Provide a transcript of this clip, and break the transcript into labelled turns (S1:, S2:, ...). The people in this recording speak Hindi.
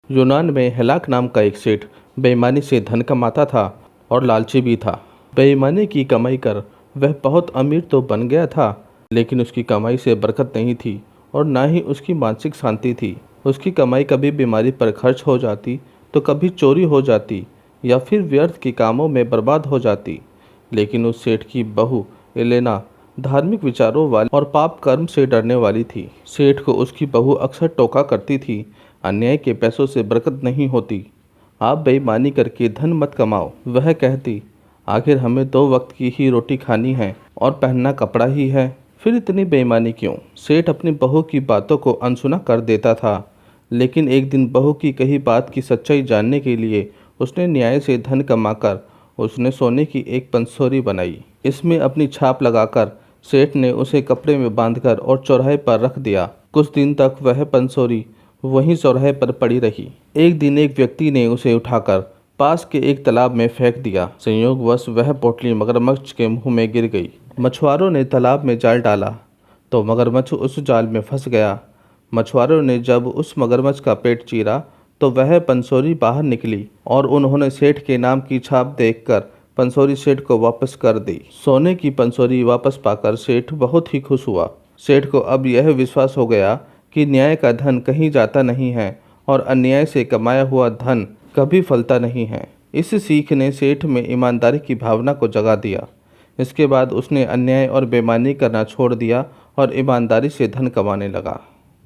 S1: यूनान में हेलाक नाम का एक सेठ बेईमानी से धन कमाता था और लालची भी था। बेईमानी की कमाई कर वह बहुत अमीर तो बन गया था, लेकिन उसकी कमाई से बरकत नहीं थी और ना ही उसकी मानसिक शांति थी। उसकी कमाई कभी बीमारी पर खर्च हो जाती तो कभी चोरी हो जाती या फिर व्यर्थ के कामों में बर्बाद हो जाती। लेकिन उस सेठ की बहू एलेना धार्मिक विचारों वाली और पाप कर्म से डरने वाली थी। सेठ को उसकी बहू अक्सर टोका करती थी, अन्याय के पैसों से बरकत नहीं होती, आप बेईमानी करके धन मत कमाओ। वह कहती, आखिर हमें 2 वक्त की ही रोटी खानी है और पहनना कपड़ा ही है, फिर इतनी बेईमानी क्यों। सेठ अपनी बहू की बातों को अनसुना कर देता था, लेकिन एक दिन बहू की कही बात की सच्चाई जानने के लिए उसने न्याय से धन कमाकर उसने सोने की एक पंसोरी बनाई। इसमें अपनी छाप लगाकर सेठ ने उसे कपड़े में बांधकर और चौराहे पर रख दिया। कुछ दिन तक वह पंसोरी वहीं चौराहे पर पड़ी रही। एक दिन एक व्यक्ति ने उसे उठाकर पास के एक तालाब में फेंक दिया। संयोगवश वह पोटली मगरमच्छ के मुंह में गिर गई। मछुआरों ने तालाब में जाल डाला तो मगरमच्छ उस जाल में फंस गया। मछुआरों ने जब उस मगरमच्छ का पेट चीरा तो वह पंसोरी बाहर निकली और उन्होंने सेठ के नाम की छाप देखकर पंसोरी सेठ को वापस कर दी। सोने की पंसोरी वापस पाकर सेठ बहुत ही खुश हुआ। सेठ को अब यह विश्वास हो गया कि न्याय का धन कहीं जाता नहीं है और अन्याय से कमाया हुआ धन कभी फलता नहीं है। इस सीख ने सेठ में ईमानदारी की भावना को जगा दिया। इसके बाद उसने अन्याय और बेईमानी करना छोड़ दिया और ईमानदारी से धन कमाने लगा।